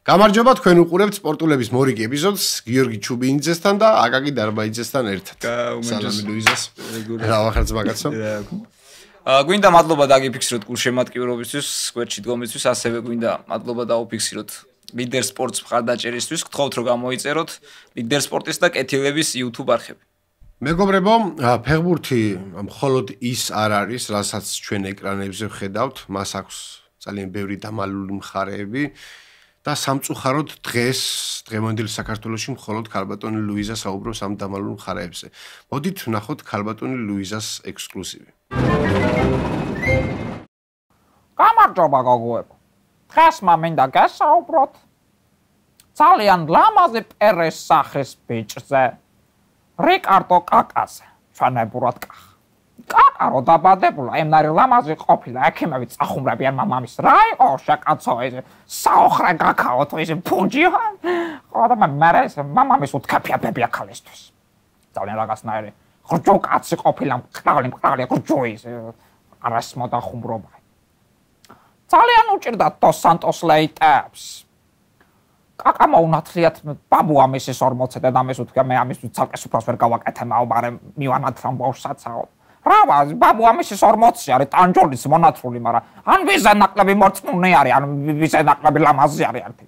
გამარჯობა, თქვენ უყურებთ სპორტულების მორიგ ეპიზოდს გიორგი ჩუბინიძესთან და აკაკი დარბაიძესთან ერთად. სალამი ლუიზას. რა ვახერხ მაგაცო? გვინდა მადლობა დაგიფიქსიროთ გულშემატკივრობისთვის, გვერდში დგომისთვის, ასევე გვინდა მადლობა დაუფიქსიროთ ლიდერ სპორტს მხარდაჭერისთვის, გთხოვთ რომ გამოიწეროთ ლიდერ სპორტის და კეთილების YouTube არხები. მეგობრებო, ფეხბურთი მხოლოდ ის არ არის, რასაც ჩვენ ეკრანებზე ვხედავთ, მას აქვს ძალიან ბევრი დამალული მხარეები. და სამწუხაროდ დღემდე საქართველოში მხოლოდ ქალბატონი ლუიზა საუბრობს ამ დამალულ მხარეებზე. მოდით ვნახოთ ქალბატონი ლუიზას ექსკლუზივი. გამარჯობა გოგოებო. დღეს მინდა გასაუბროთ ძალიან ლამაზი პერეს სახის ბიჭზე, რიკარდო კაკაზე, ჩვენებურად კახა. კაკა რო დაბადებულა, ემნარი ლამაზი ყოფილა, ექიმები წახუმრებიან მამამის, რა იყო შეკაცო ეს საოხრე გაქაო თუ ეს ფუნჯია? ხოდა მამამის უთქაფია ბებია ქალისთვის. ძალიან რაღაცნაირი. ხოჭო კაცი ყოფილა, მყრალი ხოჭო ის არას მოდახუმრობა. ძალიან უჭირდა დოს სანტოს ლეიტებს. კაკა მოუნათლიათ ბაბუ ამისის 40 და ამის უთქა მე ამის ცალკე სუფრას ვერ გავაკეთებაო, მაგრამ მივანათრამ ბავშვსაცაო. რავა, ბაბუ ამისის 40 არის ტანჯოლის მონათრული, მაგრამ ან ვიზა ნაკლები მორწმუნე არის, ან ვიზა ნაკლები ლამაზი არის ერთი.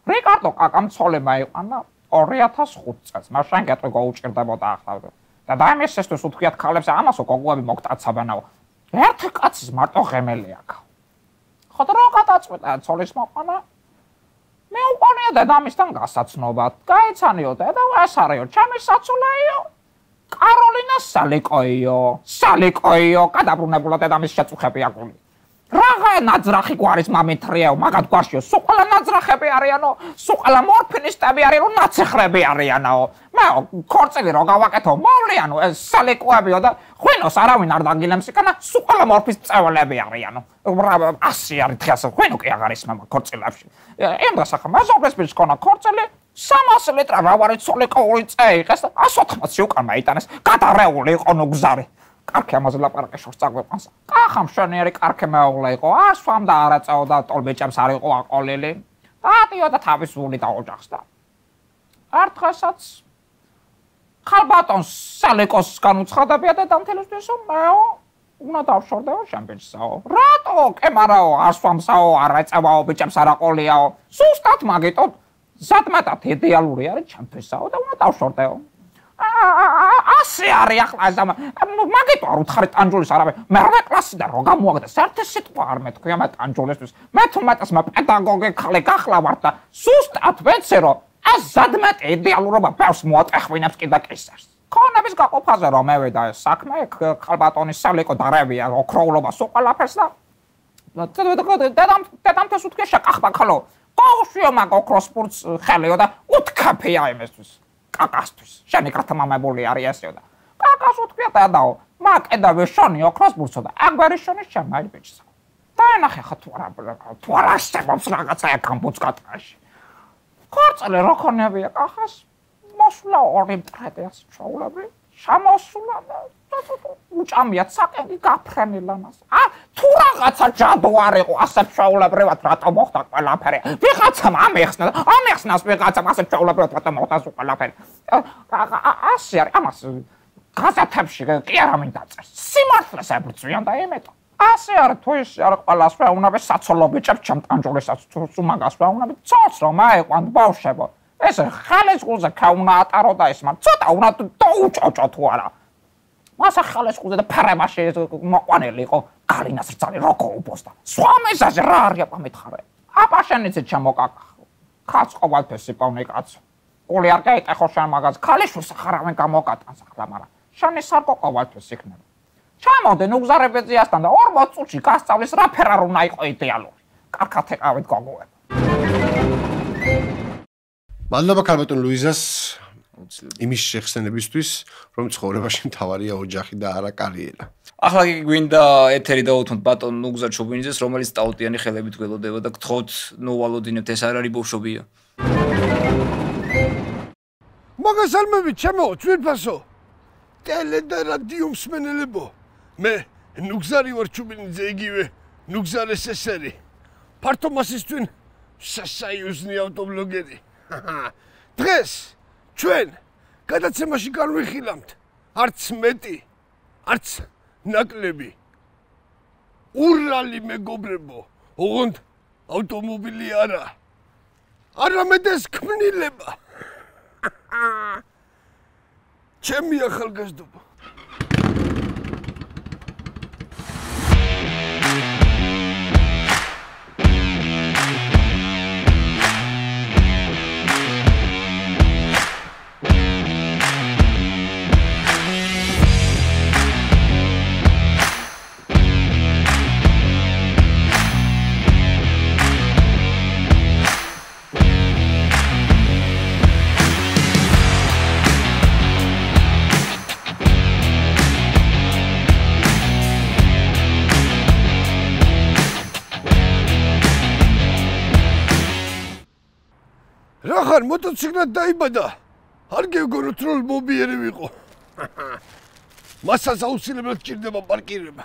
რიკარდო კაკამ ცოლება იყანა 2005 წელს, მაშინ გეტყვი გაუჭირდებოდა ახლა. და დაიმესისთვის უთქვიათ ქალებს, ამასო გოგოები მოგტაცებანაო. ერთი კაცის მარტო ღემელი აქვს. ხოდა რა გადაწყვეტა ცოლის მოყვანა? მე უყურია დედამისთან გასაცნობა. გაიცანიო დედა, ასარეო, ჩემი საცოლაიო. კაროლინა სალიკოიო, გადაბრუნებულა დედამის შეწუხები აგული. რაღა ნაძრახი გვარის მამითრიაო, მაგათ გვარშიო, სუყალა ნაძრახები არიანო, სუყალა მორფინისტები არიანო, ნაცეხრები არიანაო. მე ქორწილი რო გავაკეთო, მოვლიანო ეს სალიკოებიო და ღვინოს არავინ არ დაგილემს იქანა, სუყალა მორფის წევლები არიანო. 100 არის დღეს, ღვინო კი აღარ ისმება ქორწილებში. იმას ახლა მეზობლის ბიჭს ქონა ქორწილი 300 ლიტრა რავარი სოლიკოური წეიღეს და 180 უკან მაიტანეს, გადარეული იყო ნუგზარი. კარქე ამაზე ლაპარაკი შორს წაგვეყვანს. კახა მშვენიერი კარქე მეუღლე იყო, არ სვამდა არაწეოდა ტოლბეჭებს არ იყო აყოლილი. დადიოდა თავის ვული და ოჯახს და ერთ დღესაც ხალბატონს სალიკოსგან უცხადებია და დამთელისთვის მეო უნდა დავშორდეო შამპენსაო. რატო? კემარაო, არ სვამსაო, არ ეწევაო, ბიჭებს არ აყოლიაო. სუსტად მაგიტო ზადმეტად იდეალური არის ჩემთვისაო და უნდა დავშორდეო. ასე არის ახლა ეს მაგიტო არ უთხარით ტანჯულის არავე. მე კლასიდან რო გამოაგდეს ერთი სიტყვა არ მეთქვია მე ტანჯულისთვის. მე თუმეტეს მე პედაგოგი ხალე გახლავართ და სუსტად ვეცე რომ ეს ზადმეტი იდეალურობა ბევრს მოატეხვინებს კიდე კისერს. ქონების გაყოფაზე რომ მევიდა ეს საქმე, ხალბატონის სალიკო დარევია ოქროულობა სუყალაფერს და დედამთეს უთქია შეკახვა ხალო. ყოუშიო მაგ ოქროსპურტს ხელიო და უთქაფია იმისთვის. კაკასთვის. შენი კრათამამებული არის ესეო და კაკას უთქვია დადაო. მაკედა ვეშონი ოქროსპურტსო და აგვარიშონის შემაი ბიჭსა. დაენახე ხა თუ არა შევობს რაღაცა კამპუცკატაში. ქორწილი რო ქონებია კახას მოსულა 2 მტრედიას ჩაულები. შემოსულა და უჭამია საკენი გაფრენილანას. თუ რაღაცა ჯადო არ იყო ასე ჩაულებრივად რატო მოხდა ყველაფერი? ვიღაცამ ამეხსნას ვიღაცამ ასე ჩაულებრივად რატო მოხდა ყველაფერი? ასე არის ამას გაზეთებში კი არ მინდა წერს. სიმართლეს ებრძვიან და იმეტო. ასე არის თუ ის არ ყველას ვეუბნები საცოლო ბიჭებს ჩემ ტანჯულისაც თუ მაგას ვეუბნები ცოც რომ აიყვანთ ბავშვებო. ეს ხალეს გულზე ქაუნა ატარო და ეს მან ცოტა უნდა დაუჭოჭო თუ არა. მასა ხალეს გულზე და ფარებაში მოყვანილი იყო კალინას რცალი როკო უბოსდა. სვამეზაზე რა არის ამითხარე. აპაშენიცით ჩამოკაკა. ხაც ყოველთვის სიპოვნე კაცო. გული არ გაიტეხო შენ მაგას ქალიშვილს ახარავენ გამოკატანს ახლა, მაგრამ შენი სარკო ყოველთვის იქნება. ჩამოდე ნუგზარებეძიასთან და 40 წუთში გასწავლის რა ფერა უნდა იყო იდეალური. კარგად ეკავით გოგოებო. მადლობა ქალბატონ ლუიზას იმის შეხსენებისთვის, რომ ცხოვრებაში მთავარია ოჯახი და არა კარიერა. ახლა კი გვინდა ეთერი დაუთმოთ ბატონ ნუგზარ ჩუბინიძეს, რომელიც ტაუტიანი ხელებით გველოდება და გთხოვთ ნოვალოდინებთ, ეს არ არის ბავშვობია. მოგესალმებით, ჩემო ძვირფასო. ტელე და რადიო მსმენელებო. მე ნუგზარი ვარ ჩუბინიძე, იგივე ნუგზარ ესესერი. ფართო მასისთვის სასაიუზნი ავტობლოგერი. დღეს ჩვენ გადაცემაში განვიხილავთ არც მეტი, არც ნაკლები. ურალი მეგობრებო, ოღონდ ავტომობილი არა. არამედ ეს ქმნილება. ჩემი ახალგაზრდობა. რახან მოტოციკლად დაიბადა, არ გეგონოთ რომ მობიერი ვიყო. მასაც აუცილებლად ჭირდება პარკირება.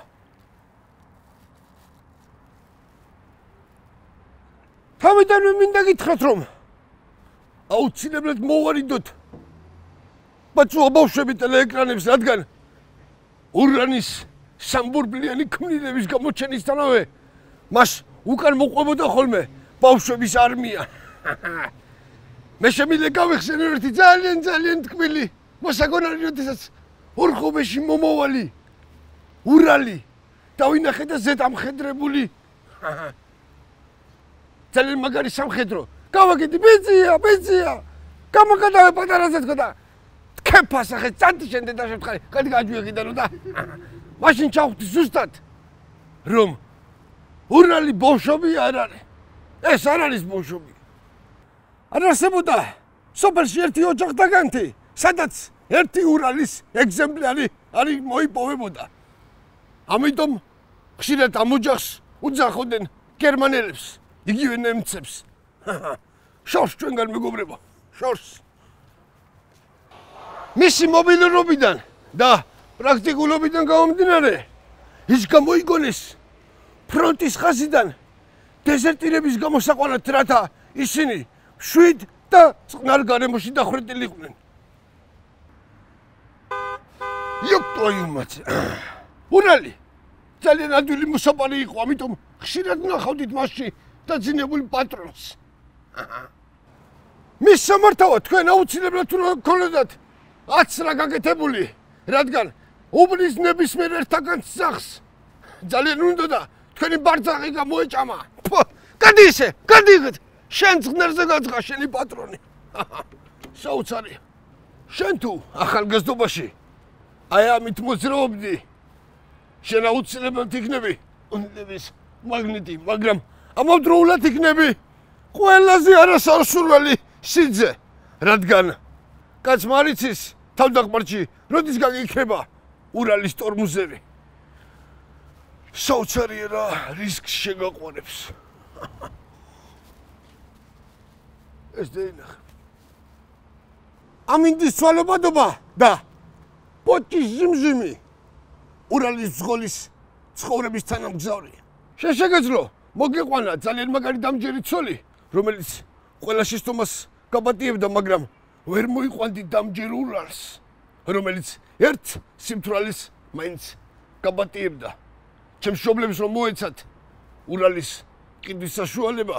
თავიდანვე მინდა გითხრათ რომ აუცილებლად მოვარიდოთ ბაცუა ბავშვები ტელეეკრანებს, რადგან ურანის სამბურბლიანი ქმნილების გამოჩენისთანავე მას უკან მოყვებოდა ხოლმე ბავშვების არმია. მე შემიძლია გავეხსენო ერთი ძალიან თქმილი მოსაგონარი, როდესაც ორხობეში მომავალი ურალი დავინახე და ზედამხედრებული. ძალიან მაგარი სამხედრო. გავაკეთე ბენზია. გამოგადავე პატარაზე თქო და თქეფას ახე წანტი შენ და შევთხარი. კადი გაჯვიეხიდანო და მაშინ ჩავხვდი ზუსტად რომ ურალი ბავშვი არ არის. ეს არ არის ბავშვი. არ არსებობდა სოფელში ერთი ოჯახდაგანთი, სადაც ერთი ურალის ეგზემპლარი არ მოიპოვებოდა. ამიტომ ხშირად ამ ოჯახს უძახოდნენ გერმანელებს, იგივე ნემცებს. შორს ჩვენგან მეგობრებო, შორს. მისი მობილურობიდან და პრაქტიკულობიდან გამომდინარე, ის გამოიგონეს ფრონტის ხაზიდან დეზერტირების გამოსაყვანად, რათა ისინი შვიდ და წყნარ გარემოში დახვრეტილიყვნენ. იოპტოიმაც. ურალი ძალიან ადვილი მოსაპარი იყო, ამიტომ ხშირად ნახავდით მასში დაძინებული პატრონს. მის სამართავად თქვენ აუცილებლად უნდა გქონოდათ აცრა გაკეთებული, რადგან უბნის ნებისმიერ ერთაგან სახს ძალიან უნდა და თქვენი ბარძაღი გამოეჭამა. გადი ისე, გადი იქეთ. შენ ზღნერზე გაძღა შენი პატრონი. საოცარია. შენ თუ ახალგაზრდობაში აი ამით მოძრაობდი, შენ აუცილებლად იქნები უნდების მაგნიტი, მაგრამ ამავდროულად იქნები ყველაზე არასასურველი სიძე, რადგან კაცმა არ იცის თავდაღმართში როდის გაგიქრება ურალის ტორმუზები. საოცარია რა რისკს შეგაყვანებს. ეს დაინახე. ამინდის ცვალებადობა და პოჭის ჟიმჟიმი ურალის ზღოლის ცხოვრების თანამგზავრია. შეგეძლო მოგეყვანა ძალიან მაგარი დამჯერი ცოლი, რომელიც ყველა შეცდომას გაპატიებდა, მაგრამ ვერ მოიყვანდი დამჯერ ურალს, რომელიც ერთ სიმთვრალეს მაინც გაპატიებდა. ჩემს მშობლებს რომ მოეცათ ურალის ყიდვის საშუალება,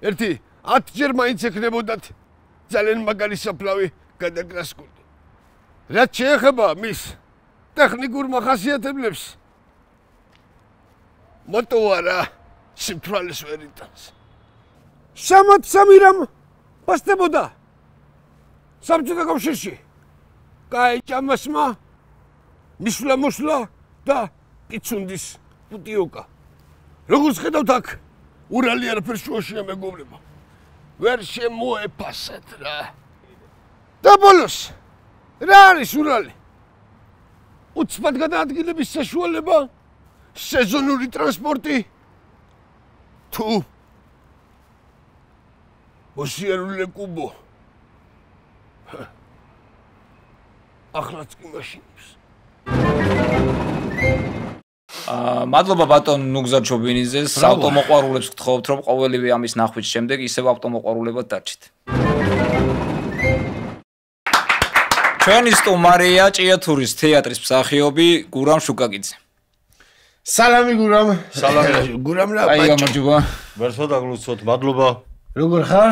ერთი 10-ჯერ მაინც ექნებოდათ ძალიან მაგარი საფლავი გადაგრასკული. რაც შეეხება მის ტექნიკურ მახასიათებლებს, მოტო არა სიმთვრალეს ვერ იტანს. 3 რამ პასტებოდა საბჭოთა კავშირში. გაეჭამასმა მისვლა-მოსვლა და პიცუნდის პუტიოკა. როგორც ხედავთ აქ, ურალი არაფერ შუაშია მეგობრებო. ვერ შემოეფასეთ რა. და ბოლოს, რა არის ურალი? უცბად გადაადგილების საშუალება, სეზონური ტრანსპორტი თუ მოსიარულე კუბო. ახლაც კი მაშინებს. მადლობა ბატონ ნუგზარ ჩობინიძეს. ავტომოყვარულებს გთხოვთ, რომ ყოველივე ამის ნახვის შემდეგ ისევ ავტომოყვარულებად დარჩით. ჩვენი სტუმარია ჭიათურის თეატრის მსახიობი გურამ შუკაკიძე. სალამი გურამ. სალამი გურამ რა აი გამარჯობა. ვერსო დაგლოცოთ, მადლობა. როგორ ხარ?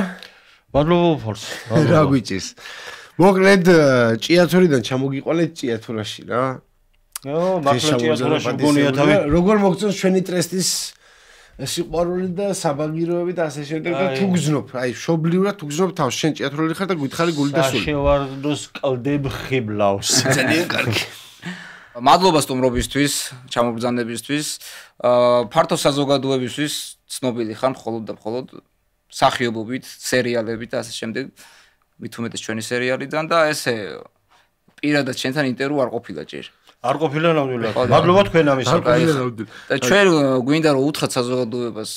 მადლობა ფორს. რა გვიწის? მოკლედ ჭიათურიდან ჩამოგიყვანეთ ჭიათურაში რა. მართლა ჭიათურაში გონია თავი. როგორ მოგწონს ჩვენი ტრესტის სიყვარული და საბაგიროები და ასე შემდეგ და თუ გზნობ, აი შობლიურად თუ გზნობ თავს შენ ჭიათურელი ხარ და გითხარი გული და სული. შევარდოს ყლდებ ხიბლავს. ძალიან კარგი. მადლობა სტუმრობისთვის, ჩამობრძანებისთვის. ფართო საზოგადოებისთვის ცნობილი ხარ მხოლოდ და მხოლოდ მსახიობობით, სერიალებით და ასე შემდეგ. მით უმეტეს ჩვენი სერიალიდან და ესე პირადად შენთან ინტერვიუ არ ყოფილა ჯერ. არ ყოფილა ნამდვილად. მადლობა თქვენ ამისათვის. და ჩვენ გვინდა რომ უთხრათ საზოგადოებას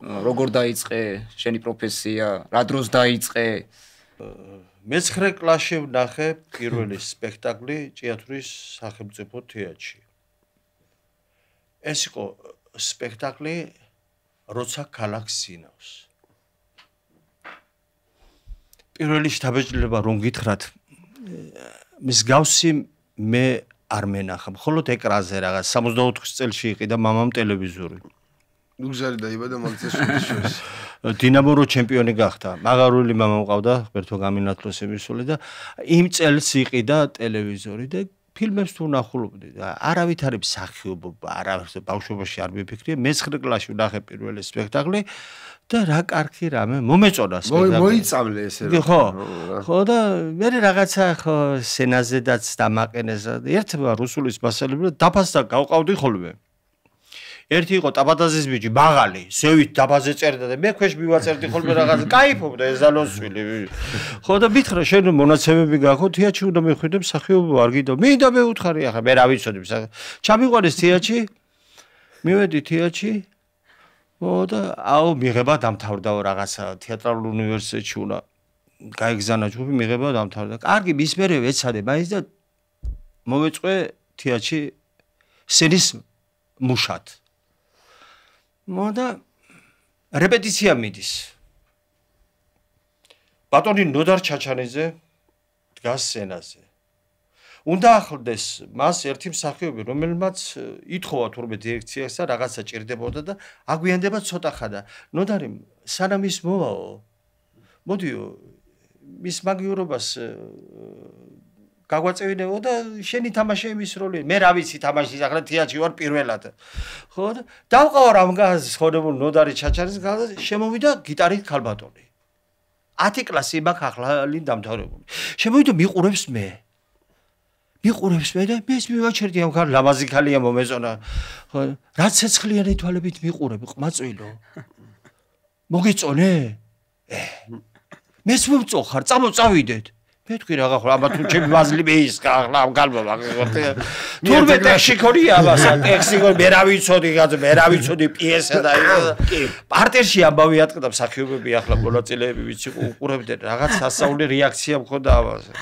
როგორ დაიწყე შენი პროფესია, რა დროს დაიწყე. მე-9 კლასში ვნახე პირველი სპექტაკლი ჭიათურის სახელმწიფო თეატრში. ეს იყო სპექტაკლი როცა ქალაქს სინავს. პირველი შთაბეჭდილება რომ გითხრათ, მსგავსი მე არ მენახა, მხოლოდ ეკრანზე რაღაც 64 წელში იყიდა მამამ ტელევიზორი. ნუგზარი დაიბადა მაგცეშვილის შორის. დინამო ჩემპიონი გახდა. მაგარული მამა მყავდა, ღმერთო გამინათლოს ემისული და იმ წელს იყიდა ტელევიზორი და ფილმებს თუ ნახულობდი და არავით არის მსახიობობა, არავის ბავშვობაში არ მიფიქრე. მე-9 კლასში ვნახე პირველი სპექტაკლი და რა კარგი რამე მომეწონა სპექტაკლი. მოიწამლე ესე რა. ხო და მე რაღაცა ხო სენაზედაც დამაყენეს. ერთ რუსულის მასალებლად დაფასდა გავყავდი ხოლმე. ერთი იყო ტაბადაზის ბიჭი, მაღალი, ზევით დაბაზე წერდა და მე ქვეშ მივაწერდი ხოლმე რაღაც. кайფობდა ეს ზალოსვილი. ხო და მითხრა შენ მონაცემები გაქვს, თეატრში უნდა მეხვიდე მსახიობობა არ გიდო. მინდა მე უთხარი ახლა მე რა ვიცოდი. ჩამიყვანეს თეატრში. მივედი თეატრში. და აუ მიღება დამთავრდაო რაღაცა თეატრალურ უნივერსიტეტში უნდა გაიგზავნა ჯგუფი მიღება დამთავრდა. კარგი მის მერე ეცადე მაინც და მოვეწყვე თეატრში სცენის მუშად. და რეპეტიცია მიდის. ბატონი ნოდარ ჩაჩანიძე დგას სცენაზე. უნდა ახლდეს მას ერთი მსახიობი, რომელმაც ითხოვა თურმე დირექციას და რაღაცა ჭირდებოდა და აგვიანდება ცოტა ხადა. ნოდარი სანამ ის მოვაო. მოდიო მის მაგიურობას გაგვაწევინებო და შენი თამაში იმის როლი. მე რა ვიცი თამაშის ახლა თეატრში ვარ პირველად. ხო და დავყავარ ამ განსხვავებულ ნოდარი ჩაჩარის გაზა შემოვიდა გიტარით ქალბატონი. 10 კლასი მაქვს ახალი დამთავრებული. შემოვიდა მიყურებს მე. მიყურებს მე და მეს მივაჩერდი ამ ქალ ლამაზი ქალია მომეწონა. ხო რა ცეცხლიანი თვალებით მიყურებ ყმაწვილო. მოგეწონე? მეს მომწოხარ, წავიდეთ. მე თქვი რა გახარ, აბა თუ ჩემი ვაზლი მეისკა ახლა ამ გალბა მაგ. თურმე ტექსტი ქონია აბასა, ტექსტი მე რა ვიცოდი, მე რა ვიცოდი პიესა და პარტერში ამბავი ატყდა მსახიობები ახლა მონაწილეები ვიცი უყურებდნენ რაღაც სასაული რეაქცია მქონდა აბაზე.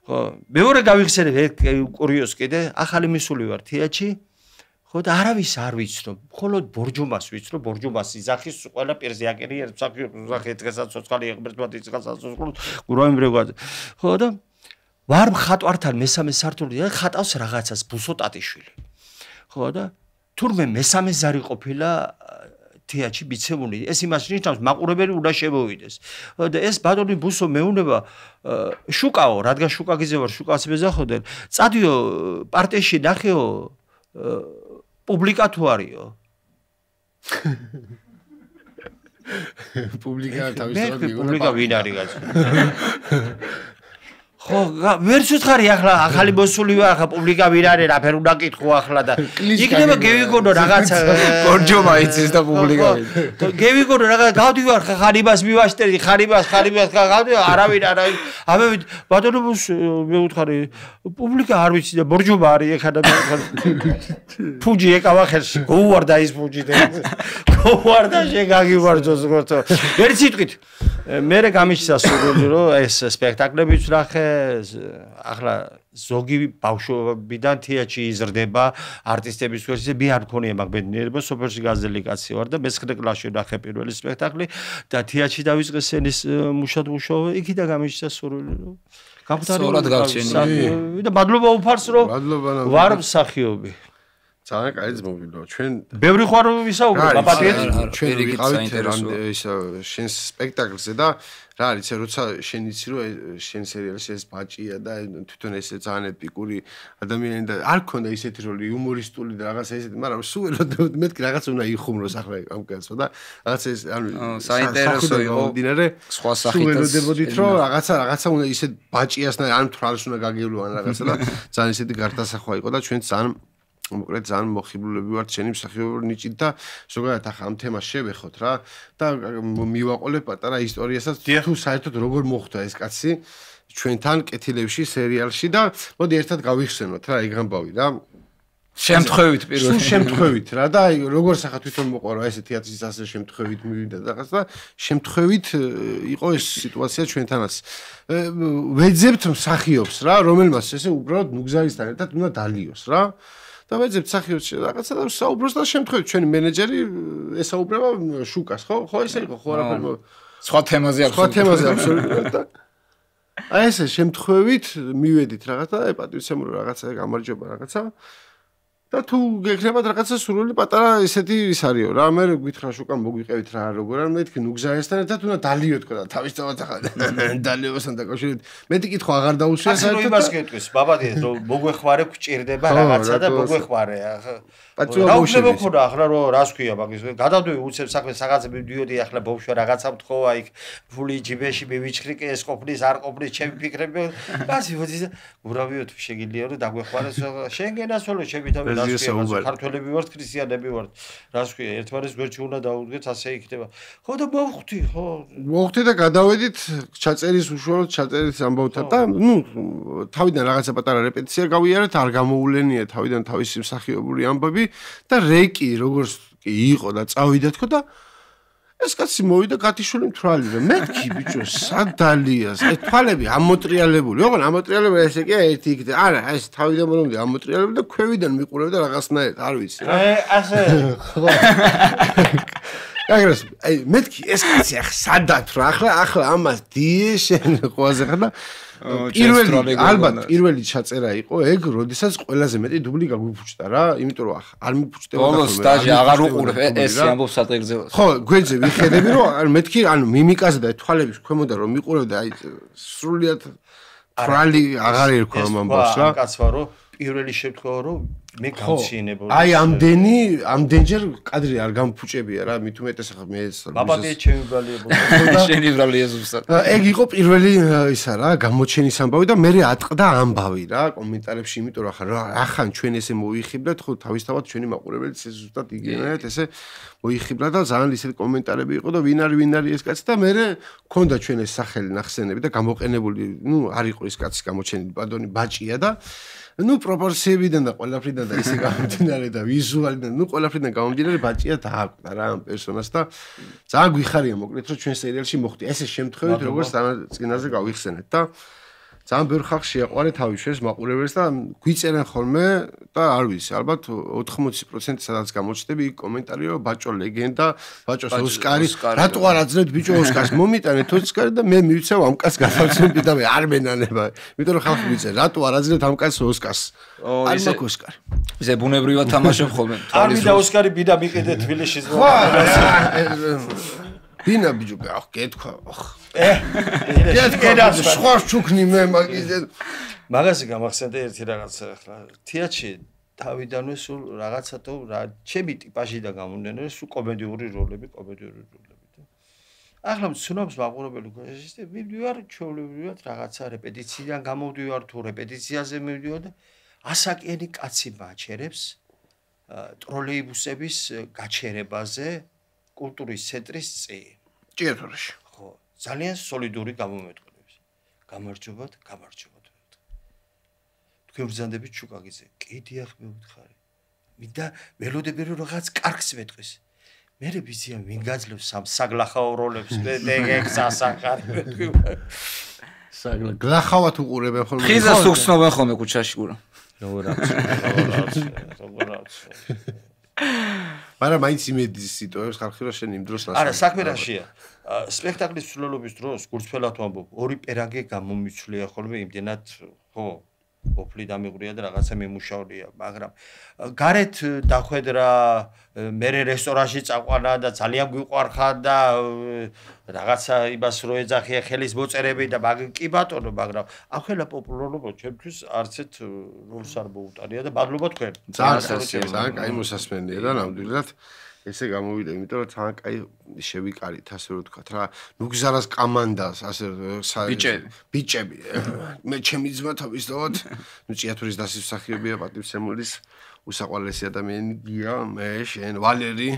ხო, მეორე გავიხსენებ კურიოზს კიდე, ახალი მისული ვარ თეატრში. ხო და არავის არ ვიცნობ, მხოლოდ ბორჯომას ვიცნობ, ბორჯომას იძახის ყველა პირზე აკერი ერთ მსახიობს დღესაც ცოცხალი ღმერთმა იციხასაც გურამი ბრეგვაძე. ხო და ვარ მხატვართან მესამე სართულში და ხატავს რაღაცას ბუსო ტატიშვილი. ხო და თურმე მესამე ზარი ყოფილა თეატრში მიცემული. ეს იმას ნიშნავს, მაყურებელი უნდა შემოვიდეს. და ეს ბატონი ბუსო მეუნება შუკაო, რადგან შუკაგიძე ვარ, შუკას მეზახოდენ. წადიო პარტიაში ნახეო პუბლიკა თუ არისო? პუბლიკა თავისთავად მიგონა. პუბლიკა ვინ არის კაცო? ხო, ვერც უთხარი ახლა ახალი მოსული ვარ, ახლა პუბლიკა ვინ არის, რაფერ უნდა კითხო ახლა და იქნება გევიგონო რაღაცა ბორჯომა იცის და პუბლიკა. გევიგონო რაღაც გავდივარ ხარიბას მივაშტერდი, ხარიბას გავდივარ, არავინ. ამებით ბატონობს მე უთხარი პუბლიკა არ ვიცი და ბორჯომა არის ეხლა და ფუჯი ეკავა ხელში. გოუვარდა ის ფუჯი და გოუვარდა შეგაგივარჯოს ხოთო. ერთ სიტყვით მე გამიშცა სურვილი რომ ეს სპექტაკლებიც ვნახე ახლა ზოგი ბავშვობიდან თეატრში იზრდება არტისტების ვერსიზე მე არ მქონია მაგ ბედნიერება სოფელში გაზელი კაცი ვარ და მე-9 კლასში ნახე პირველი სპექტაკლი და თეატრში დავიწყე სცენის მუშაობა იქიდან გამიშცა სურვილი სწორად გავჩენილი და მადლობა უფარს რომ ვარ მსახიობი ძალიან კაი ძმობილო ჩვენ ბევრი ხარ ვისაუბრებ აბატიეთ ჩვენ ვიყავით ის შენ სპექტაკლზე და რა არის როცა შენ იცი რომ შენ სერიალში ეს ბაჭია და თვითონ ესე ძალიან ეპიკური ადამიანი და არ ქონდა ისეთი როლი იუმორისტული და რაღაცა ისეთი მაგრამ სულ მეთქი რაღაც უნდა იხუმროს ახლა ამ კაცო და რაღაცა ეს ანუ საინტერესო იყო დინარე სხვა სახით ველოდებოდით რომ რაღაცა უნდა ისეთ ბაჭიასთან ან თვალს უნდა გაგივლო ან რაღაცა და ძალიან ისეთი გარდასახვა იყო და ჩვენ ძალიან მოკლედ ძალიან მოხიბლულები ვართ შენი მსახიობური ნიჭით და ზოგადად ახლა ამ თემას შევეხოთ რა და მივაყოლებ პატარა ისტორიასაც თუ საერთოდ როგორ მოხდა ეს კაცი ჩვენთან კეთილებში სერიალში და მოდი ერთად გავიხსენოთ რა ეგ ამბავი რა შემთხვევით პირველად შემთხვევით რა და აი როგორ სახა თვითონ მოყარა ესე თეატრის ასე შემთხვევით მივიდა და რაღაც და შემთხვევით იყო ეს სიტუაცია ჩვენთანაც ვეძებთ მსახიობს რა რომელმაც ესე უბრალოდ ნუგზარისთან ერთად უნდა დალიოს რა და ვეძებთ მსახიობს რაღაცა და საუბრობს და შემთხვევით ჩვენი მენეჯერი ესაუბრება შუკას ხო ესე იყო ხო არაფერი სხვა თემაზე აბსოლუტურად და აი ესე შემთხვევით მივედით რაღაცა პატრიცემურო რაღაცა გამარჯობა რაღაცა და თუ გეკრებათ რაღაცა სურვილი პატარა ისეთი ის არისო რა მე გითხრა შუკამ მოგვიყევით რა როგორ არ მეთქი ნუგზარესთან ერთად უნდა დალიოთ თქო და თავისთავად ახლა დალიოსთან დაკავშირებით მეტი კითხვა აღარ დაუშვია საერთოდ იმას გეტყვის ბაბადიეთ რომ მოგვეხმარე გჭირდება რაღაცა და მოგვეხმარე რა უნდა მქონდა ახლა რომ რას ქვია მაგის გადავდები უცებ საქმე რაღაცა მივდიოდი ახლა ბავშვი რაღაცა მთხოვა იქ ფული ჯიბეში მივიჩხრიკე ეს ყოფნის არ ყოფნის ჩემი ფიქრები ბაცი ურავიოთ შეგიძლია რომ დაგვეხმარეს შენ გენასოლო ჩემი თავი ქართველები ვართ ქრისტიანები ვართ რას ქვია ერთმანეთს გვერდში უნდა დაუდგეთ ასე იქნება ხო და მოვხვდი ხო მოვხვდი და გადავედით ჩაწერის უშუალოდ ჩაწერის ამბავთან და ნუ თავიდან რაღაცა პატარა რეპეტიცია გავიარეთ არ გამოულენია თავიდან თავისი მსახიობური ამბები და რეიკი როგორც კი იყო და წავიდა თქო და ეს კაცი მოვიდა გათიშული მთვრალი და მეთქი ბიჭო სადალიას ეს თვალები ამოტრიალებული ოღონ ამოტრიალებული ესე კი ერთი იქ არა ეს თავიდან მომდი ამოტრიალებული და ქვევიდან მიყურებდა რაღაცნაირად არ ვიცი რა ასე ხო აგრეს აი მეთქი ეს კაცი ახლა სადათ რა ახლა ამას დიე შენ ყვაზე ხარ და პირველი ჩაწერა იყო ეგ როდესაც ყველაზე მეტი დუბლი გაგვიფუჭდა რა იმიტომ რომ არ მიფუჭდება ბოლოს სტაჟი აღარ უყურებ ეს ამბობს სატელევიზიო ხო გვერდზე ვიხედები რომ მეთქი ანუ მიმიკაზე და თვალების ქვემოდან რომ მიყურებდა აი სრულიად თვალი აღარ ერქვა ამ ამბავს რა კაცვა რომ პირველი შემთხვევა რომ მე გავჩინებოდი აი ამდენჯერ კადრი არ გამფუჭებია რა მით უმეტეს ახლა მე ბაბადიე ჩემი ბრალია შენი ბრალია ზუსტად ეგ იყო პირველი ისა რა გამოჩენის ამბავი და მე ატყდა ამბავი რა კომენტარებში იმიტომ რომ ახან ჩვენ ესე მოიხიბლეთ ხო თავისთავად ჩვენი მაყურებელიც ეს ზუსტად იგენერეთ ესე მოიხიბლა და ძალიან ისეთი კომენტარები იყო და ვინ არის ეს კაცი და მე მქონდა ჩვენ ეს სახელი ნახსენები და გამოყენებული ნუ არ იყო ეს კაცი გამოჩენილი პადონი ბაჭია და ნუ პროპორციებიდან და ყველაფრიდან და ისე გამომდინარე და ვიზუალიდან ნუ ყველაფრიდან გამომდინარე ბაჭია დააკვდა რა ამ პერსონაჟს და ძალიან გვიხარია მოკლედ რომ ჩვენ სერიალში მოხდი ესე შემთხვევით როგორც წინაზე გავიხსენეთ და ძალიან ბევრ ხალხს შეაყვარე თავი ჩვენს მაყურებელს და გვიწერენ ხოლმე და არ ვიცი ალბათ 80% სადაც გამოჩნდები იქ კომენტარი რომ ბაჭო ლეგენდა ბაჭოს ოსკარი რატო არ აძლევთ ბიჭო ოსკარს მომიტანეთ ოსკარი და მე მივიცავ ამ კაცს გადავცემდი და მე არ მენანება იმიტომ რომ ხალხი მიწერ რატო არ აძლევთ ამ კაცს ოსკარს არ მაქვს ოსკარი ისე ბუნებრივად თამაშობ ხოლმე არ მინდა ოსკარი ბიდა მიყიდე თბილისში ბინა ბიჭო ახ გეთქვა ახ გეთქვა სხვა ჩუქნი მე მაგაზე გამახსენდა ერთი რაღაცა ახლა თეატრში თავიდანვე სულ რაღაცა თუ რა ჩემი ტიპაჟი და გამომდინარე სულ კომედიური როლები და ახლა მცნობს მაყურებელი გასისტე მივდივარ ჩვეულებრივად რაღაცა რეპეტიციიდან გამოვდივარ თუ რეპეტიციაზე მივდივარ და ასაკიანი კაცი მაჩერებს ტროლეიბუსების გაჩერებაზე კულტურის ცენტრის წინ ჭიათურაში ხო ძალიან სოლიდური გამომეტყველების გამარჯობათ თქვენ ბრძანდებით შუკაგიზე კი დიახ მე ვთხარი მინდა ველოდები რომ რაღაც კარგს მეტყვის მე ვიცია ვინ გაძლევს საგლახაო როლებს მე ეგ სასახარი მეთქვი საგლა გლახავად უყურებენ ხოლმე. ხიზა სუხსნობენ ხოლმე ქუჩაში გურა. მაგრამ მაინც იმედის სიტუაციებს ხალხი რა შენ იმ დროს ნასვლა. არა, საქმე რაშია? სპექტაკლის ცვლილობის დროს გულწრფელად ვამბობ, ორი პერანგი გამომიცვლია ხოლმე იმდენად, ხო, ოფლი დამიღვრია და რაღაცა მიმუშავია, მაგრამ გარეთ დახვედრა, მე რესტორანში წაყვანა და ძალიან გვიყვარხა და რაღაცა იმას რო ეძახია ხელის მოწერები და კი ბატონო, მაგრამ ახლა პოპულარობა ჩემთვის არცეთ როლს არ მოუტანია და მადლობა თქვენ. ძალიან კაი მოსასმენია და ნამდვილად ესე გამოვიდა, იმიტომ რომ თან კაი შევიკარით, ასე რომ ვთქვათ რა. ნუ გზარას კამანდას, ასე ბიჭები. მე ჩემი ძმა თავისთავად, ნუ ჭიათურის დასისახიობია პატივცემულის უსაყვარლესი ადამიანი გია, მე, შენ, ვალერი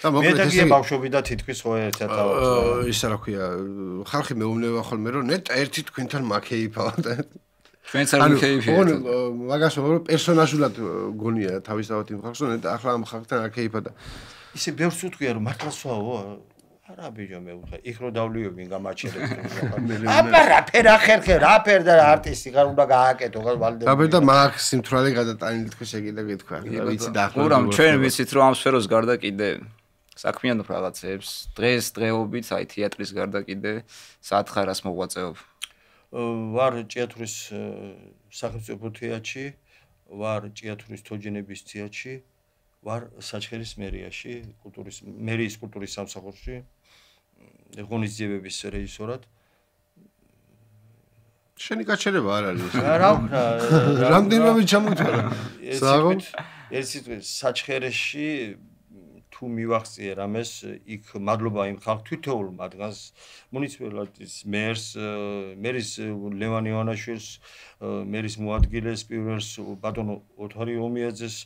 და მოკლედ ესე ბავშვები და თითქმის ხო ერთად ავარ. ისა რა ქვია, ხალხი მეუბნება ხოლმე რომ ნეტა ერთი თქვენთან მაქეიფავთ. ჩვენც არ მაქეიფია. მაგას რომ პერსონაჟულად გონია თავისთავად იმ ხალხს, რომ ნეტა ახლა ამ ხალხთან აქეიფა და ისე ბევრს უთქვია რომ მართლაც ვაო არა ბიჭო მე ვუთხე იქ რო დავლიო ვინ გამაჩერებს აბა რაფერ ახერხე რაფერ და არტისტი ხარ უნდა გააკეთო ვალდე დაბერ და მაგ სიმთვრალე გადატანილი თქო შეგიდა გითქვა ვიცი დაახლოებით ურამ ჩვენ ვიცით რომ ამ სფეროს გარდა კიდე საქმიანობ რაღაცებს დღეს დღეობით აი თეატრის გარდა კიდე სათხარას მოღვაწეობ ვარ ჭიათურის სახელმწიფო თეატრში ვარ ჭიათურის თოჯინების თეატრში ვარ საჩხერის მერიაში მერიის კულტურის სამსახურში ღონისძიებების რეჟისორად შენი გაჩერება არ არის რა ვქნა რამდენიმე ჩამოთვალა ერთ საჩხერეში თუ მივახციე რამეს იქ მადლობა იმ ხალხ თითოეულ მათგანს მუნიციპალიტეტის მერის ლევან ივანაშვილს მერის მოადგილეს პირველს ბატონო ოთარი ომიაძეს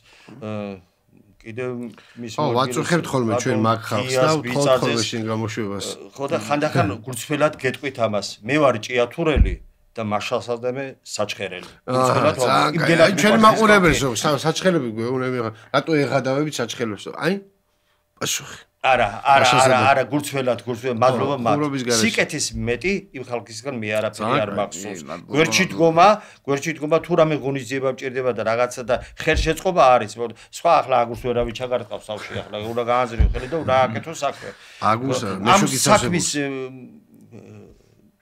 კიდევ მის ვაწუხებთ ხოლმე ჩვენ მაგ ხალხს და ვთხოვთ ხოლმე შენ გამოშვებას ხო და ხანდახან გულწრფელად გეტყვით ამას მე ვარ ჭიათურელი და მაშალსადამე საჩხერელი გულწრფელად ჩვენ მაყურებელს საჩხერები გვეუბნება რატო ეღადავებით საჩხერებს აი პასუხი არა გულწრფელად მადლობა მათ სიკეთის მეტი იმ ხალხისგან მე არაფერი არ მაქვს გვერდში დგომა თუ რამე ღონისძიება მჭირდება და რაღაცა და ხელშეწყობა არის სხვა ახლა აგურს ვერავინ ჩაგარტყავს სავში ახლა უნდა გააზრიო ხელი და უნდა აკეთო საქმე აგურს მეშოგისავსების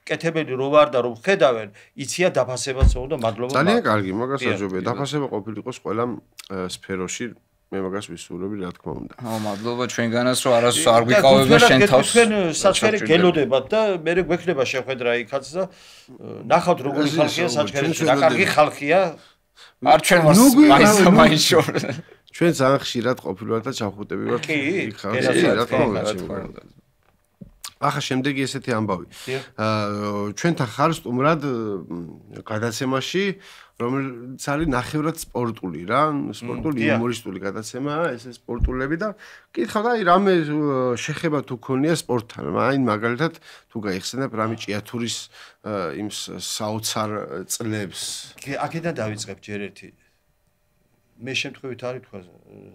კეთებელი რო ვარ და რო ხედავენ იცია დაფასებაც და მადლობა ძალიან კარგი მაგას აჯობია დაფასება ყოფილიყოს ყველა სფეროში მე მაგას ვისურვები რა თქმა უნდა. მადლობა ჩვენგანაც რომ არასდროს არ გვიყავება შენ თავს. თქვენ საჩხერი გელოდებათ და მე გვექნება შეხვედრა იქაც და ნახავთ როგორი ხალხია საჩხერეში, რა კარგი ხალხია. არ ჩვენ ვარ მაინც შორ. ჩვენ ძალიან ხშირად ყოფილვართ და ჩავხუტები ვართ იქ ხალხი რა თქმა უნდა. ახლა შემდეგი ესეთი ამბავი. ჩვენთან ხარ სტუმრად გადაცემაში რომელიც არის ნახევრად სპორტული რა, სპორტული იუმორისტული გადაცემა, ეს სპორტულები და კითხავ და აი რამე შეხება თუ ქონია სპორტთან, აი მაგალითად თუ გაიხსენებ რამე ჭიათურის იმ საოცარ წლებს. აქედან დავიწყებ ჯერ ერთი. მე შემთხვევით არ ვთქვა,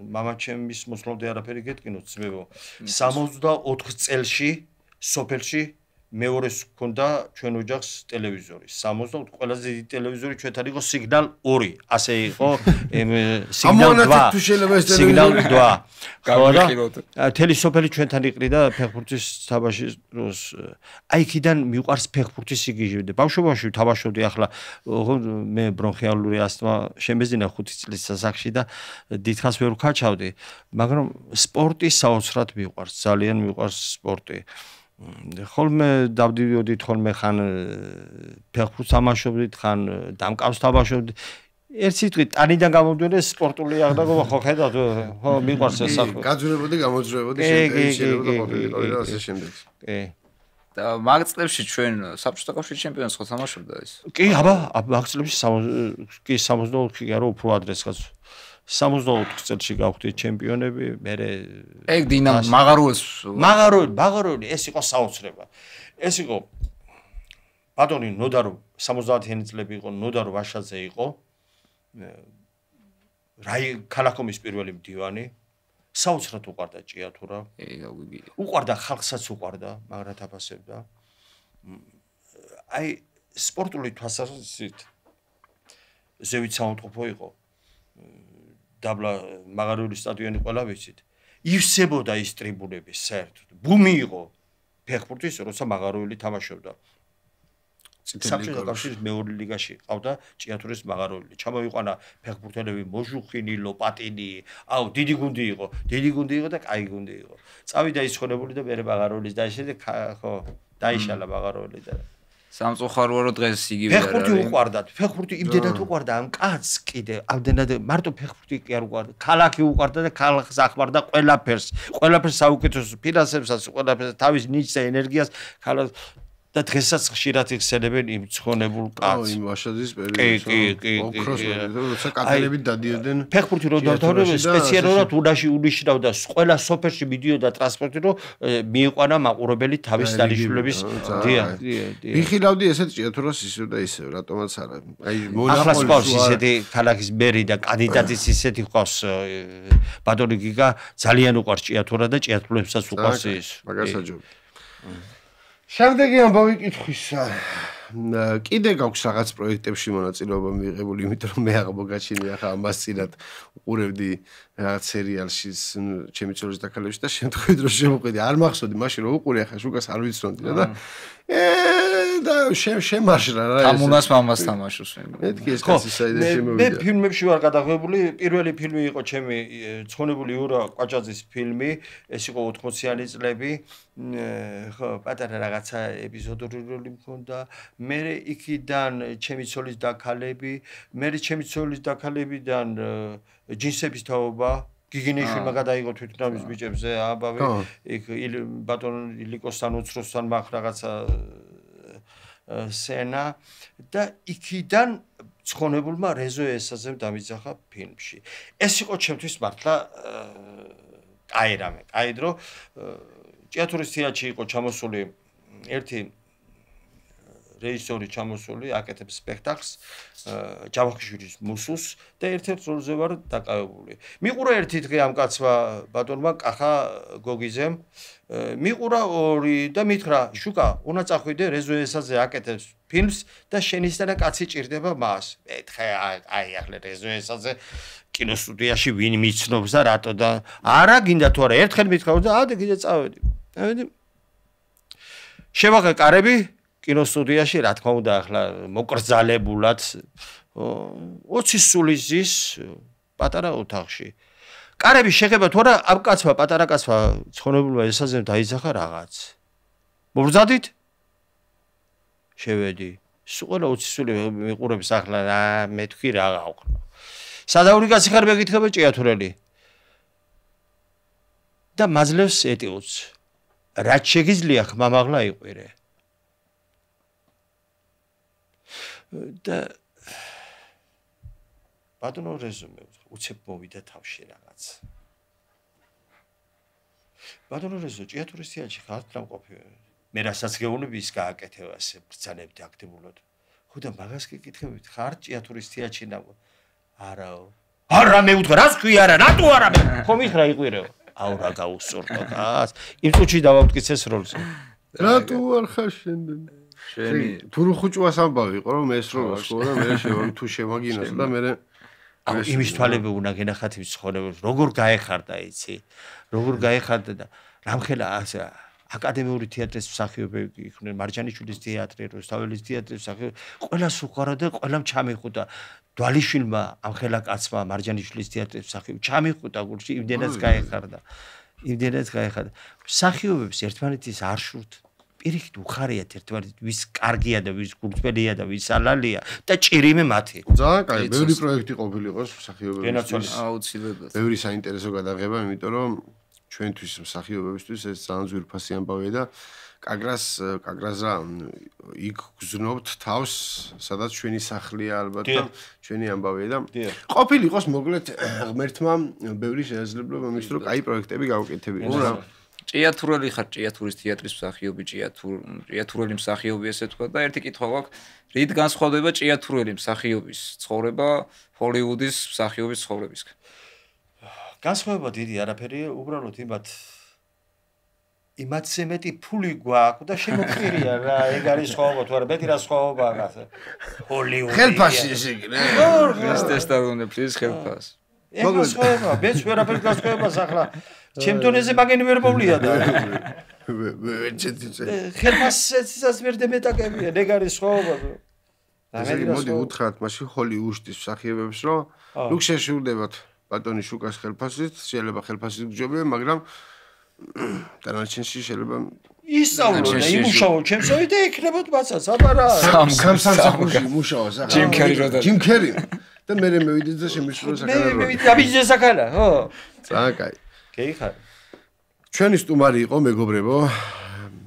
მამაჩემის მოსვლამდე არაფერი გეტკინოთ ძმებო. 64 წელში სოფელში მეორეს ჰქონდა ჩვენ ოჯახს ტელევიზორი 60 ყველაზე დიდი ტელევიზორი ჩვენთან იყო სიგნალ 2 ასე იყო სიგნალ 2 სიგნალ 2 ხო თელი სოფელი ჩვენთან იყრიდა ფეხბურთის თამაშის დროს აი იქიდან მიყვარს ფეხბურთის სიგიჟე ბავშვობაში თამაშობდი ახლა მე ბრონხიალური ასთმა შემეძინა 5 წლის სასახლეში და დიდხანს ვერ ვქაჩავდი მაგრამ სპორტი საოცრად მიყვარს ძალიან მიყვარს სპორტი ხოლმე დავდივდით ხოლმე ხან ფეხბურთს თამაშობდით ხან დამკავს თამაშობდით ერთ სიტყვით ტანიდან გამომდენე სპორტული აღდგომა ხო ხედავთ ხო მიყვარს ეს საქმე გაძვირებოდი გამოძვირებოდი შეიძლება ყოფილიყო და ასე შემდეგ კი და მაგ წლებში ჩვენ საბჭოთა კავშირის ჩემპიონს ხო თამაშობდა ეს კი აბა მაგ წლებში 64-ი რო უფრო ადრესღაც 64 წელში გავხდით ჩემპიონები, მე ეგ დინამო მაღაროელი ეს იყო საოცრება. ეს იყო ბატონი ნოდარო 70-იანი წლები იყო, ნოდარო ვაშაძე იყო. ქალაქომის პირველი მდივანი. საოცრად უყვარდა ჭიათურა. უყვარდა ხალხსაც უყვარდა, მაგრამ დაფასებდა. აი სპორტული თვალსაზრისით ზევით საუნდტროფო იყო. დაბლა მაღარიული სტადიონი ყველა ვიცით. ივსებოდა ის ტრიბუნები საერთოდ. ბუმი იყო ფეხბურთის, როცა მაღარიული თამაშობდა. საბჭოთა კავშირის მეორე ლიგაში ყავდა ჭიათურის მაღაროელი. ჩამოიყვანა ფეხბურთელები მოჟუხინი, ლოპატინი, დიდი გუნდი იყო და კაი გუნდი იყო. წავიდა ის ხონებული და მე მაღაროელის დაიშალა ხო, დაიშალა მაღაროელი და სამწუხაროა რომ დღეს იგივე არ არის. ფეხბურთი იმდენად უყვარდა ამ კაცს კიდე, ამდენად მარტო ფეხბურთი კი არ უყვარდა. ქალაქი უყვარდა და ქალაქს ახმარდა ყველაფერს საუკეთესო ფინანსებსაც, ყველაფერს თავის ნიჭს და ენერგიას ქალაქს და დღესაც ხშირად იხსენებენ იმ ცხონებულ კაცს. იმ ვაშაძის პერიოდში. ოქროს როცა კატელები დადიოდნენ. ფეხბურთი რო დავთავრებენ სპეციალურად უნიშნავდა ყველა სოფელში მიდიოდა ტრანსპორტი რომ მიიყვანა მაყურებელი თავის დანიშნულების დიახ. ვიხილავდი ესეთ ჭიათურას ისევ და ისევ, რატომაც არა. აი მონახულს ყავს ისეთი ქალაქის მერი და კანდიდატის ისეთი ყავს ბატონი გიგა ძალიან უყვარს ჭიათურა და ჭიათურებსაც უყვარს ის. მაგასაჯობ. შემდეგი ამბავი კითხვისა. კიდე გაქვს რაღაც პროექტებში მონაწილეობა მიღებული, იმიტომ რომ მე აღმოგაჩინე ახლა ამას წინათ უყურებდი რაღაც სერიალში ჩემი ცოლის დაქალებში და შემთხვევით რომ შემოყვედი არ მახსოვდი მაშინ რომ უყურე ახლა შუგას არ ვიცნობდი და და შემაშრა რა ეს თამუნას მამას თამაშობს მეთქი ეს კაცი საიდან შემოვიდა მე ფილმებში ვარ გადაღებული პირველი ფილმი იყო ჩემი ცხონებული ურა კვაჭაძის ფილმი ეს იყო 80-იანი წლები ხო პატარა რაღაცა ეპიზოდური როლი მქონდა მე იქიდან ჩემი ცოლის დაქალები მე ჩემი ცოლის დაქალებიდან ჯინსების თაობა გიგინიშვილმა გადაიღო თვითნამის ბიჭებზე ამბავი იქ ბატონ ილიკოსთან უცროსთან მაგ რაღაცა სენა და იქიდან ცხონებულმა რეზო ესაზემ დამიძახა ფილმში. ეს იყო ჩემთვის მართლა კაი რამე. კაი დრო ჭიათურის თეატრში იყო ჩამოსული ერთი რეჟისორი ჩამოსული აკეთებს სპექტაკლს ჯავახიშვილის მუსუს და ერთ-ერთ როლზე ვარ დაკავებული. მიყურა ერთი დღე ამ კაცმა ბატონმა კახა გოგიზემ მიყურა ორი და მითხრა შუკა უნდა წახვიდე რეზო ესაზე აკეთებს ფილმს და შენისთანა კაცი ჭირდება მას. მეთქე აი ახლა რეზო ესაზე კინოსტუდიაში ვინ მიცნობს და რატო და არა გინდა თუ არა ერთხელ მითხრა და ადი კიდე წავედი. ავედი შევაღე კარები კინოსტუდიაში რა თქმა უნდა ახლა მოკრძალებულად 20 სულის ზის პატარა ოთახში. კარები შეხება თუ არა ამ კაცმა პატარა კაცმა ცხონებულმა ესაზემ დაიძახა რაღაც. მობრძადით? შევედი. სულ 20 სული მიყურებს ახლა რა მე თქვი რა გავხრო. სადაური კაცი ხარ მეკითხება ჭიათურელი. და მაძლევს ეტიუს. რაც შეგიძლია ხმამაღლა იყვირე. და ბატონო რეზუმე უცებ მოვიდა თავში რაღაც. ბატონო რეზო ჭიათურის თეატრში ხართ რა მყოფი. მე რასაც გეუბნები ის გააკეთება ასე ბრძანებდი აქტიურად. ხო და მაგას გიკითხებით ხართ ჭიათურის თეატრში ნაბო. არაო. არა მე უთხრა რას ქვი არა რატო არა მე. ხო მითხრა იყვირეო. აუ რა გაუსწორდა კაც. იმ წუთში დავამტკიცეს როლს. რატო არ ხარ შენდენ? შენი თურუ ხუჭვას ამბავი იყო რომ ეს რო ვასკო და მე თუ შემაგინოს და მე აუ იმის თვალები უნდა გენახათ ის ცხოვრებას როგორ გაეხარდა იცი როგორ გაეხარდა და რამხელა ასე აკადემიური თეატრის მსახიობები იყვნენ მარჯანიშვილის თეატრი რუსთაველის თეატრის მსახიობი ყველას უყარა და ყველამ ჩამიხუტა დვალიშვილმა ამხელა კაცმა მარჯანიშვილის თეატრის მსახიობი ჩამიხუტა გულში იმდენად გაეხარდა მსახიობებს ერთმანეთის არ შურთ პირიქით უხარიათ ერთმანეთს ვის კარგია და ვის გულწრფელია და ვის ალალია და ჭირიმე მათი. ძალიან კაი, ბევრი პროექტი ყოფილიყოს მსახიობებისთვის. აუცილებლად. ბევრი საინტერესო გადაღება, იმიტომ რომ ჩვენთვის მსახიობებისთვის ეს ძალიან ძვირფასი ამბავია და კაგრას რა იქ გზნობთ თავს, სადაც ჩვენი სახლია ალბათ და ჩვენი ამბავია და ყოფილიყოს მოკლედ ღმერთმა ბევრი შესაძლებლობა მისცა რომ კაი პროექტები გავუკეთებინო რა. ჭიათურელი ხარ ჭიათურის თეატრის მსახიობი ჭიათურელი მსახიობი ესე თქვა და ერთი კითხვა გვაქვს რით განსხვავდება ჭიათურელი მსახიობის ცხოვრება ჰოლივუდის მსახიობის ცხოვრებისგან განსხვავება დიდი არაფერია უბრალოდ იმათ იმათზე მეტი ფული გვაქვს და შემოქმნილია რა, ეგ არის სხვაობა თუ არა, მეტი რა სხვაობაა გასა. ჰოლივუდი. ხელფასი ესე იგი რა. ეს ტესტადონებს ის ხელფასი. ეგ სხვაობა, მეც ვერაფერს გასხვაებას ახლა. ჩემ დონეზე მაგენი ვერ მოვლია და. ხელფასსაც ვერ დემეტაკებია, ეგ არის სხვაობა. მოდი უთხრათ მაშინ ჰოლივუდის მსახიობებს რომ ლუკ შეშურდებათ ბატონი შუკას ხელფასით, შეიძლება ხელფასით გჯობენ, მაგრამ დანარჩენში შეიძლება ისწავლო და იმუშაო ჩემსავე და ეკნებოდ მაცაც, აბა რა. სამსახურში იმუშაოს ახლა. ჯიმ კერი რო და ჯიმ კერი. და მე მევიდეთ და შემისრულო საკანა რო. მე დაბიჯე საკანა, ხო? ძალიან კაი. გეიხარ. ჩვენი სტუმარი იყო მეგობრებო.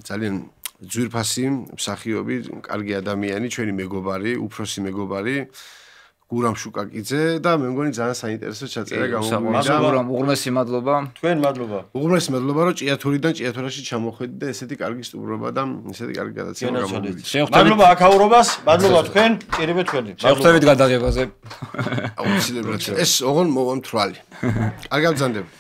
ძალიან ძვირფასი მსახიობი, კარგი ადამიანი, ჩვენი მეგობარი, უფროსი მეგობარი. გურამ შუკაკიძე და მე მგონი ძალიან საინტერესო ჩაწერა გამოგვიდა. გურამ უღრმესი მადლობა. თქვენ მადლობა. უღრმესი მადლობა რომ ჭიათურიდან ჭიათურაში ჩამოხვედი და ესეთი კარგი სტუმრობა და ესეთი კარგი გადაცემა გამოგვიდა. მადლობა აქაურობას, მადლობა თქვენ, ჭირებეთ თქვენი. შევხვდებით გადაღებაზე. აუცილებლად ეს ოღონ მოვამთვრალი. კარგად ბრძანდები.